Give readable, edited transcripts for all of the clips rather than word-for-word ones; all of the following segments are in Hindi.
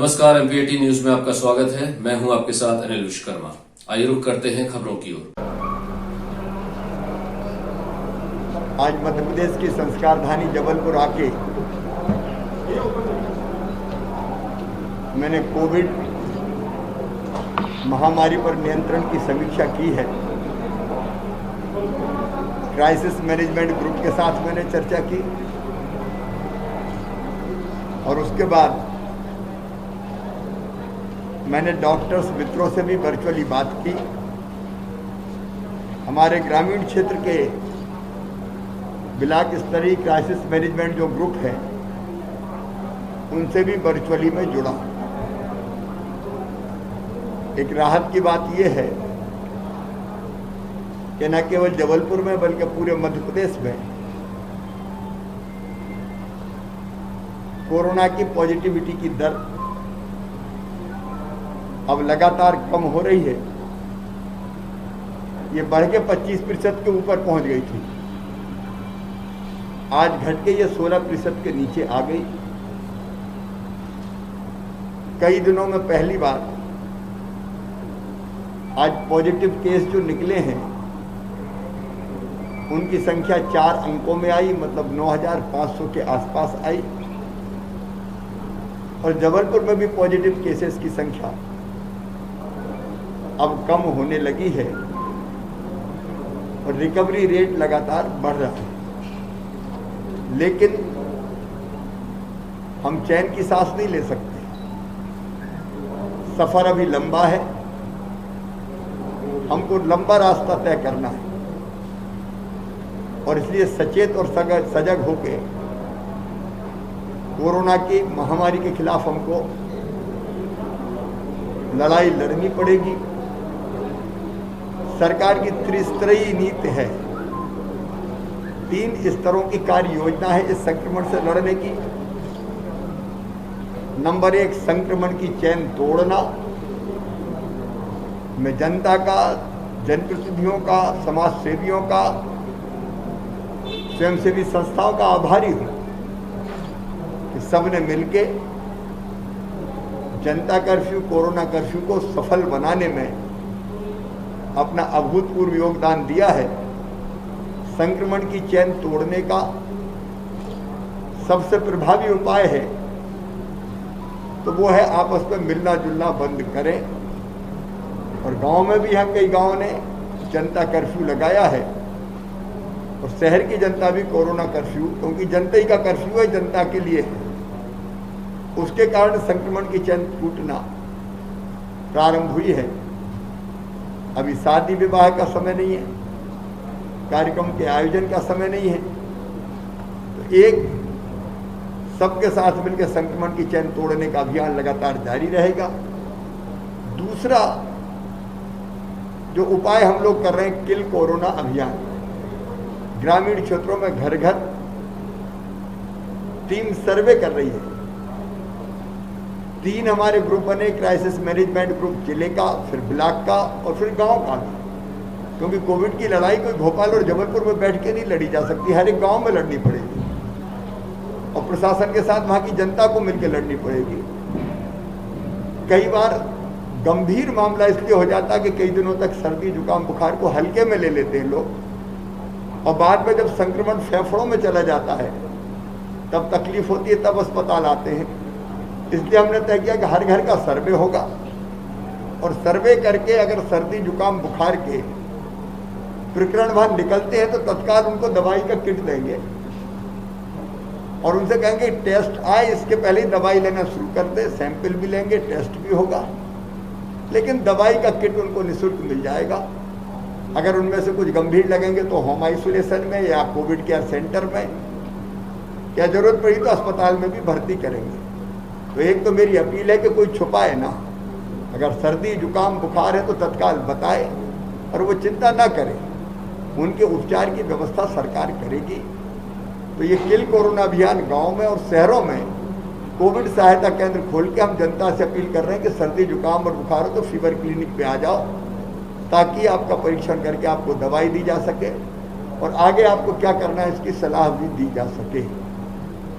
नमस्कार, एमपीएटी न्यूज में आपका स्वागत है। मैं हूं आपके साथ अनिल विश्वकर्मा। आइए रुक करते हैं खबरों की ओर। आज मध्य प्रदेश की संस्कार धानी जबलपुर आके मैंने कोविड महामारी पर नियंत्रण की समीक्षा की है। क्राइसिस मैनेजमेंट ग्रुप के साथ मैंने चर्चा की और उसके बाद मैंने डॉक्टर्स मित्रों से भी वर्चुअली बात की। हमारे ग्रामीण क्षेत्र के ब्लॉक स्तरीय क्राइसिस मैनेजमेंट जो ग्रुप है उनसे भी वर्चुअली में जुड़ा। एक राहत की बात यह है कि न केवल जबलपुर में बल्कि पूरे मध्य प्रदेश में कोरोना की पॉजिटिविटी की दर अब लगातार कम हो रही है। ये बढ़ के 25% के ऊपर पहुंच गई थी, आज घट के ये 16% के नीचे आ गई। कई दिनों में पहली बार आज पॉजिटिव केस जो निकले हैं उनकी संख्या 4 अंकों में आई, मतलब 9,500 के आसपास आई। और जबलपुर में भी पॉजिटिव केसेस की संख्या अब कम होने लगी है और रिकवरी रेट लगातार बढ़ रहा है। लेकिन हम चैन की सांस नहीं ले सकते, सफर अभी लंबा है, हमको लंबा रास्ता तय करना है और इसलिए सचेत और सजग होकर कोरोना की महामारी के खिलाफ हमको लड़ाई लड़नी पड़ेगी। सरकार की त्रिस्तरीय नीति है, 3 स्तरों की कार्य योजना है इस संक्रमण से लड़ने की। नंबर 1, संक्रमण की चेन तोड़ना। मैं जनता का, जनप्रतिनिधियों का, समाज सेवियों का, स्वयंसेवी संस्थाओं का आभारी हूं कि सबने मिलके जनता कर्फ्यू, कोरोना कर्फ्यू को सफल बनाने में अपना अभूतपूर्व योगदान दिया है। संक्रमण की चेन तोड़ने का सबसे प्रभावी उपाय है तो वो है आपस में मिलना जुलना बंद करें। और गांव में भी यहाँ कई गांवों ने जनता कर्फ्यू लगाया है और शहर की जनता भी कोरोना कर्फ्यू, क्योंकि जनता ही का कर्फ्यू है, जनता के लिए है, उसके कारण संक्रमण की चेन टूटना प्रारंभ हुई है। अभी शादी विवाह का समय नहीं है, कार्यक्रम के आयोजन का समय नहीं है। तो एक, सबके साथ मिलकर संक्रमण की चेन तोड़ने का अभियान लगातार जारी रहेगा। दूसरा जो उपाय हम लोग कर रहे हैं, किल कोरोना अभियान। ग्रामीण क्षेत्रों में घर घर टीम सर्वे कर रही है। 3 हमारे ग्रुप बने, क्राइसिस मैनेजमेंट ग्रुप जिले का, फिर ब्लॉक का और फिर गांव का भी, क्योंकि कोविड की लड़ाई कोई भोपाल और जबलपुर में बैठ के नहीं लड़ी जा सकती, हर एक गांव में लड़नी पड़ेगी और प्रशासन के साथ वहां की जनता को मिलकर लड़नी पड़ेगी। कई बार गंभीर मामला इसलिए हो जाता है कि कई दिनों तक सर्दी जुकाम बुखार को हल्के में ले लेते हैं लोग और बाद में जब संक्रमण फेफड़ों में चला जाता है तब तकलीफ होती है, तब अस्पताल आते हैं। इसलिए हमने तय किया कि हर घर का सर्वे होगा और सर्वे करके अगर सर्दी जुकाम बुखार के प्रकरण वहां निकलते हैं तो तत्काल उनको दवाई का किट देंगे और उनसे कहेंगे टेस्ट आए, इसके पहले ही दवाई लेना शुरू कर दे। सैंपल भी लेंगे, टेस्ट भी होगा, लेकिन दवाई का किट उनको निःशुल्क मिल जाएगा। अगर उनमें से कुछ गंभीर लगेंगे तो होम आइसोलेशन में या कोविड केयर सेंटर में, या जरूरत पड़ी तो अस्पताल में भी भर्ती करेंगे। तो एक तो मेरी अपील है कि कोई छुपाए ना, अगर सर्दी जुकाम बुखार है तो तत्काल बताए और वो चिंता ना करे, उनके उपचार की व्यवस्था सरकार करेगी। तो ये किल कोरोना अभियान गांव में और शहरों में कोविड सहायता केंद्र खोल के हम जनता से अपील कर रहे हैं कि सर्दी जुकाम और बुखार हो तो फीवर क्लिनिक पे आ जाओ, ताकि आपका परीक्षण करके आपको दवाई दी जा सके और आगे आपको क्या करना है इसकी सलाह भी दी जा सके।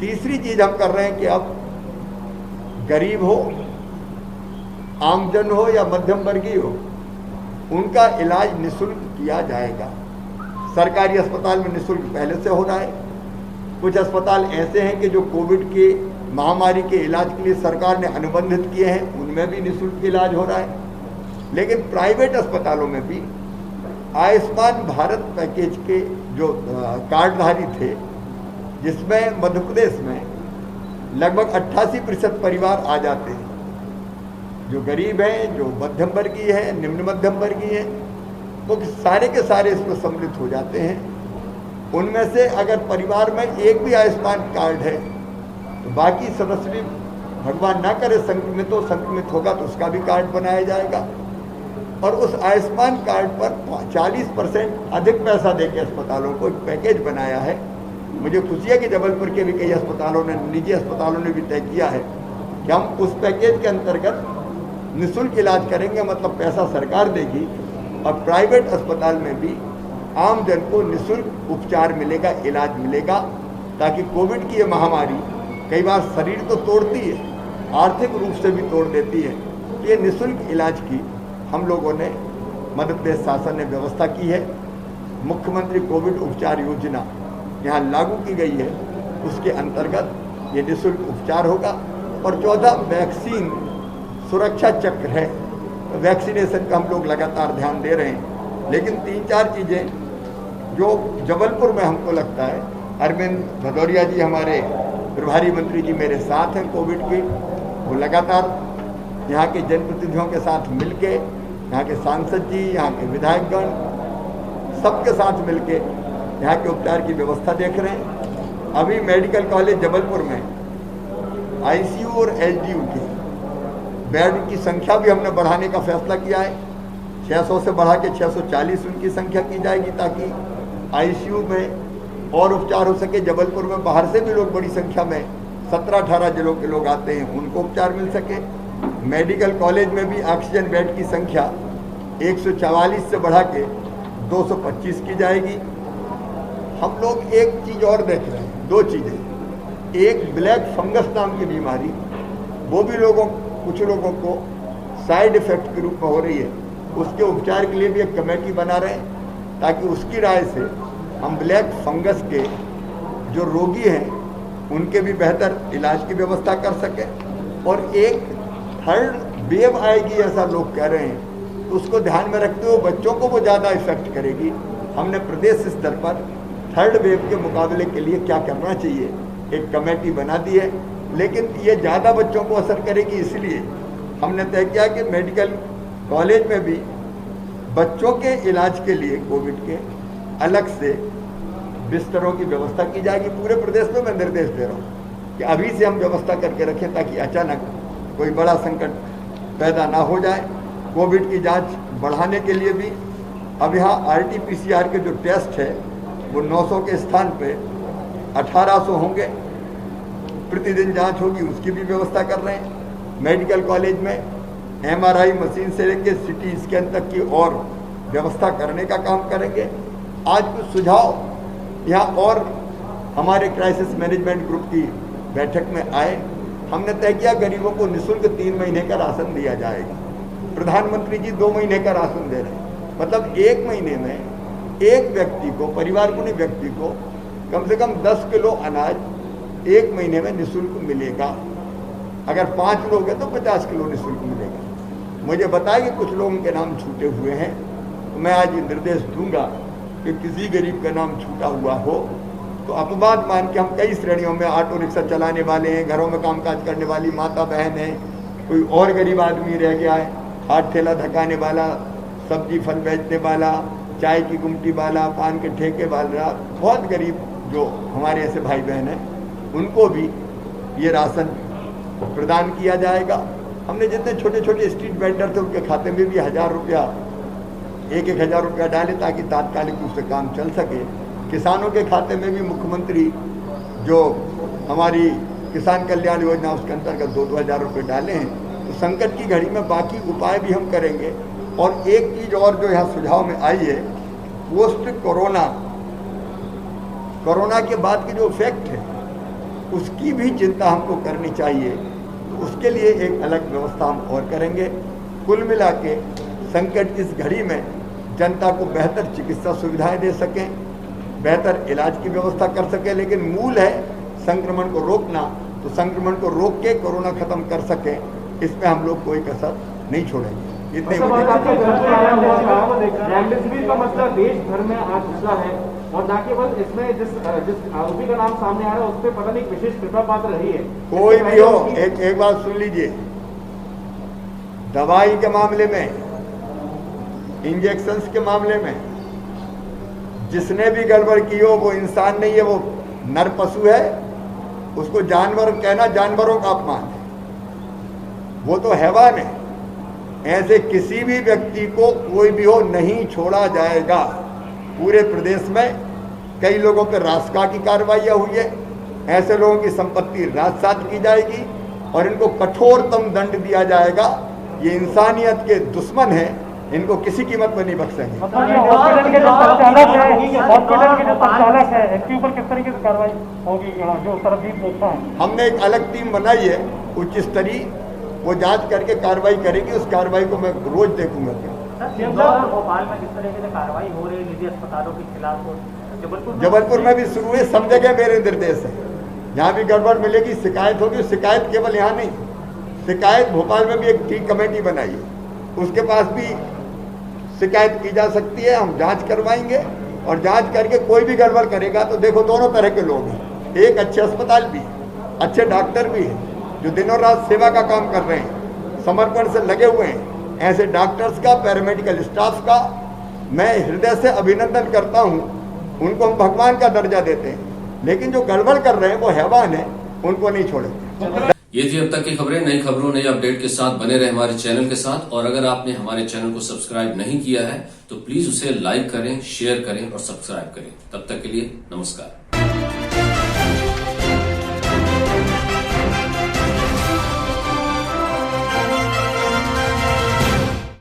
तीसरी चीज हम कर रहे हैं कि अब गरीब हो आमजन हो या मध्यम वर्गीय हो, उनका इलाज निःशुल्क किया जाएगा। सरकारी अस्पताल में निःशुल्क पहले से हो रहा है। कुछ अस्पताल ऐसे हैं कि जो कोविड के महामारी के इलाज के लिए सरकार ने अनुबंधित किए हैं, उनमें भी निःशुल्क इलाज हो रहा है। लेकिन प्राइवेट अस्पतालों में भी आयुष्मान भारत पैकेज के जो कार्डधारी थे, जिसमें मध्य प्रदेश में लगभग 88% परिवार आ जाते हैं, जो गरीब हैं, जो मध्यम वर्गीय है, निम्न मध्यम वर्गीय है, तो सारे के सारे इसमें सम्मिलित हो जाते हैं। उनमें से अगर परिवार में एक भी आयुष्मान कार्ड है तो बाकी सदस्य भी, भगवान ना करे संक्रमित होगा तो उसका भी कार्ड बनाया जाएगा। और उस आयुष्मान कार्ड पर 40% अधिक पैसा देके अस्पतालों को एक पैकेज बनाया है। मुझे खुशी है कि जबलपुर के भी कई अस्पतालों ने, निजी अस्पतालों ने भी तय किया है कि हम उस पैकेज के अंतर्गत निःशुल्क इलाज करेंगे, मतलब पैसा सरकार देगी, और प्राइवेट अस्पताल में भी आम जन को निःशुल्क उपचार मिलेगा, इलाज मिलेगा, ताकि कोविड की ये महामारी कई बार शरीर तो तोड़ती है, आर्थिक रूप से भी तोड़ देती है। ये निःशुल्क इलाज की हम लोगों ने, मध्य प्रदेश शासन ने व्यवस्था की है। मुख्यमंत्री कोविड उपचार योजना यहाँ लागू की गई है, उसके अंतर्गत ये निःशुल्क उपचार होगा। और 14 वैक्सीन सुरक्षा चक्र है, तो वैक्सीनेशन का हम लोग लगातार ध्यान दे रहे हैं। लेकिन 3-4 चीज़ें जो जबलपुर में हमको लगता है, अरविंद भदौरिया जी हमारे प्रभारी मंत्री जी मेरे साथ हैं कोविड के, वो लगातार यहाँ के जनप्रतिनिधियों के साथ मिलके, यहाँ के सांसद जी, यहाँ के विधायकगण, सबके साथ मिलके यहाँ के उपचार की व्यवस्था देख रहे हैं। अभी मेडिकल कॉलेज जबलपुर में आईसीयू और एचडीयू की बेड की संख्या भी हमने बढ़ाने का फैसला किया है। 600 से बढ़ा के 640 उनकी संख्या की जाएगी, ताकि आईसीयू में और उपचार हो सके। जबलपुर में बाहर से भी लोग बड़ी संख्या में 17-18 जिलों के लोग आते हैं, उनको उपचार मिल सके। मेडिकल कॉलेज में भी ऑक्सीजन बेड की संख्या 144 से बढ़ा के 225 की जाएगी। हम लोग एक चीज़ और देख रहे हैं, 2 चीज़ें। एक ब्लैक फंगस नाम की बीमारी, वो भी कुछ लोगों को साइड इफेक्ट के रूप में हो रही है, उसके उपचार के लिए भी एक कमेटी बना रहे हैं, ताकि उसकी राय से हम ब्लैक फंगस के जो रोगी हैं उनके भी बेहतर इलाज की व्यवस्था कर सकें। और एक थर्ड वेव आएगी ऐसा लोग कह रहे हैं, तो उसको ध्यान में रखते हुए बच्चों को वो ज़्यादा इफेक्ट करेगी। हमने प्रदेश स्तर पर थर्ड वेव के मुकाबले के लिए क्या करना चाहिए एक कमेटी बना दी है। लेकिन ये ज़्यादा बच्चों को असर करेगी, इसलिए हमने तय किया कि मेडिकल कॉलेज में भी बच्चों के इलाज के लिए कोविड के अलग से बिस्तरों की व्यवस्था की जाएगी। पूरे प्रदेश में मैं निर्देश दे रहा हूँ कि अभी से हम व्यवस्था करके रखें, ताकि अचानक कोई बड़ा संकट पैदा ना हो जाए। कोविड की जांच बढ़ाने के लिए भी अब यहाँ RT-PCR के जो टेस्ट है वो 900 के स्थान पे 1800 होंगे, प्रतिदिन जांच होगी, उसकी भी व्यवस्था कर रहे हैं। मेडिकल कॉलेज में MRI मशीन से लेकर CT स्कैन तक की और व्यवस्था करने का काम करेंगे। आज कुछ सुझाव यहाँ और हमारे क्राइसिस मैनेजमेंट ग्रुप की बैठक में आए। हमने तय किया गरीबों को निःशुल्क 3 महीने का राशन दिया जाएगा। प्रधानमंत्री जी 2 महीने का राशन दे रहे हैं, मतलब 1 महीने में एक व्यक्ति को, परिवार को नहीं, व्यक्ति को कम से कम 10 किलो अनाज 1 महीने में निःशुल्क मिलेगा। अगर 5 लोग हैं तो 50 किलो निःशुल्क मिलेगा। मुझे बताया कि कुछ लोगों के नाम छूटे हुए हैं, तो मैं आज निर्देश दूंगा कि किसी गरीब का नाम छूटा हुआ हो तो अपवाद मान के हम कई श्रेणियों में, ऑटो रिक्शा चलाने वाले हैं, घरों में कामकाज करने वाली माता बहन है, कोई और गरीब आदमी रह गया है, हाथ ठेला धकाने वाला, सब्जी फल बेचने वाला, चाय की गुमटी वाला, पान के ठेके वाला, बहुत गरीब जो हमारे ऐसे भाई बहन हैं, उनको भी ये राशन प्रदान किया जाएगा। हमने जितने छोटे छोटे स्ट्रीट वेंडर थे उनके खाते में भी 1000 रुपया, 1-1000 रुपया डाले, ताकि तात्कालिक रूप से काम चल सके। किसानों के खाते में भी मुख्यमंत्री जो हमारी किसान कल्याण योजना उसके अंतर्गत 2-2 हज़ार रुपये डाले हैं। तो संकट की घड़ी में बाकी उपाय भी हम करेंगे। और एक चीज़ और जो यहाँ सुझाव में आई है, पोस्ट कोरोना के बाद के जो इफेक्ट है उसकी भी चिंता हमको करनी चाहिए। तो उसके लिए एक अलग व्यवस्था हम और करेंगे। कुल मिला के संकट की इस घड़ी में जनता को बेहतर चिकित्सा सुविधाएं दे सकें, बेहतर इलाज की व्यवस्था कर सकें। लेकिन मूल है संक्रमण को रोकना, तो संक्रमण को रोक के कोरोना खत्म कर सकें, इसमें हम लोग कोई कसर नहीं छोड़ेंगे। इतने रेमडेसिविर का मसला देश भर में आज घुसा है और न केवल इसमें जिस आरोपी का नाम सामने आ रहा है उस पर पता नहीं विशेष कृपा पात्र रही है। कोई भी हो, एक बात सुन लीजिए, दवाई के मामले में, इंजेक्शंस के मामले में जिसने भी गड़बड़ की हो वो इंसान नहीं है, वो नर पशु है। उसको जानवर कहना जानवरों का अपमान है, वो तो हैवान है। ऐसे किसी भी व्यक्ति को कोई भी हो नहीं छोड़ा जाएगा। पूरे प्रदेश में कई लोगों पर रासका की कार्रवाइयाँ हुई है, ऐसे लोगों की संपत्ति राजसात की जाएगी और इनको कठोरतम दंड दिया जाएगा। ये इंसानियत के दुश्मन हैं, इनको किसी कीमत पर नहीं बख्शेंगे। हॉस्पिटल के जो संचालक है इसके ऊपर किस तरीके से कार्रवाई होगी, जो सरबजीत लोग हैं? हमने एक अलग टीम बनाई है उच्च स्तरीय, वो जांच करके कार्रवाई करेगी। उस कार्रवाई को मैं रोज देखूंगा। भोपाल में किस तरीके से कार्रवाई हो रही है निजी अस्पतालों के खिलाफ? जबलपुर में भी शुरू है, सब जगह मेरे निर्देश है। जहाँ भी गड़बड़ मिलेगी शिकायत होगी। शिकायत केवल यहाँ नहीं, शिकायत भोपाल में भी एक टी कमेटी बनाई है, उसके पास भी शिकायत की जा सकती है। हम जांच करवाएंगे और जांच करके कोई भी गड़बड़ करेगा तो देखो दोनों तरह के लोग हैं। एक अच्छे अस्पताल भी, अच्छे डॉक्टर भी हैं जो दिनों रात सेवा का काम कर रहे हैं, समर्पण से लगे हुए हैं। ऐसे डॉक्टर्स का, पैरामेडिकल स्टाफ का मैं हृदय से अभिनंदन करता हूं। उनको हम भगवान का दर्जा देते हैं, लेकिन जो गड़बड़ कर रहे हैं वो हैवान है, उनको नहीं छोड़ेंगे। ये थी अब तक की खबरें। नई खबरों, नई अपडेट के साथ बने रहे हमारे चैनल के साथ। और अगर आपने हमारे चैनल को सब्सक्राइब नहीं किया है तो प्लीज उसे लाइक करें, शेयर करें और सब्सक्राइब करें। तब तक के लिए नमस्कार।